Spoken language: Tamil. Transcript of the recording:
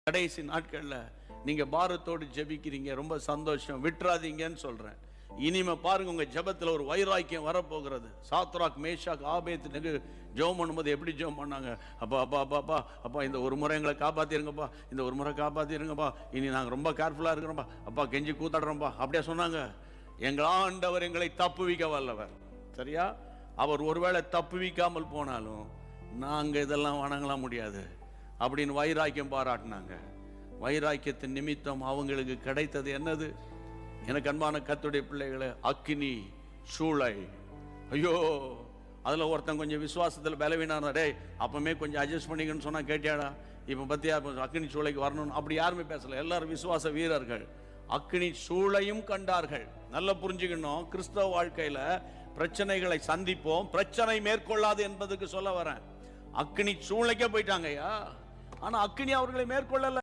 கடைசி நாட்கள்ல நீங்க பாரத்தோடு ஜெபிக்கிறீங்க, ரொம்ப சந்தோஷம், விட்டுறாதீங்கன்னு சொல்றேன். இனிமே பாருங்க, உங்க ஜெபத்துல ஒரு வைராக்கியம் வரப்போகிறது. சாத்ராக் மேஷாக் ஆபேத்நேகோ ஜெபம் பண்ணும்போது எப்படி ஜெபம் பண்ணாங்க? அப்பா அப்பா அப்பா அப்பா அப்பா இந்த ஒரு முறை எங்களை காப்பாத்திருங்கப்பா, இந்த ஒரு முறை காப்பாத்திருங்கப்பா, இனி நாங்கள் ரொம்ப கேர்ஃபுல்லா இருக்கிறோம்ப்பா, அப்பா கெஞ்சி கூத்தாடுறோம்ப்பா, அப்படியே சொன்னாங்க. எங்கள் ஆண்டவர் எங்களை தப்புவிக்க வல்லவர். சரியா? அவர் ஒருவேளை தப்புவிக்காமல் போனாலும் நாங்க இதெல்லாம் வணங்கலாம் முடியாது அப்படின்னு வைராக்கியம் பாராட்டினாங்க. வைராக்கியத்தின் நிமித்தம் அவங்களுக்கு கிடைத்தது என்னது? எனக்கு அன்பான கர்த்தருடைய பிள்ளைகளை, அக்கினி சூளை. ஐயோ, அதில் ஒருத்தன் கொஞ்சம் விசுவாசத்தில் பலவீனான, டே அப்பவுமே கொஞ்சம் அட்ஜஸ்ட் பண்ணிக்கணும்னு சொன்னால் கேட்டியாடா, இப்போ பற்றியா அக்கினி சூளைக்கு வரணும்னு அப்படி யாருமே பேசலை. எல்லாரும் விசுவாச வீரர்கள். அக்கினி சூளையும் கண்டார்கள். நல்லா புரிஞ்சுக்கணும், கிறிஸ்தவ வாழ்க்கையில் பிரச்சனைகளை சந்திப்போம், பிரச்சனை மேற்கொள்ளாது என்பதுக்கு சொல்ல வரேன். அக்கினி சூளைக்கே போயிட்டாங்கய்யா, ஆனால் அக்கினி அவர்களை மேற்கொள்ளல.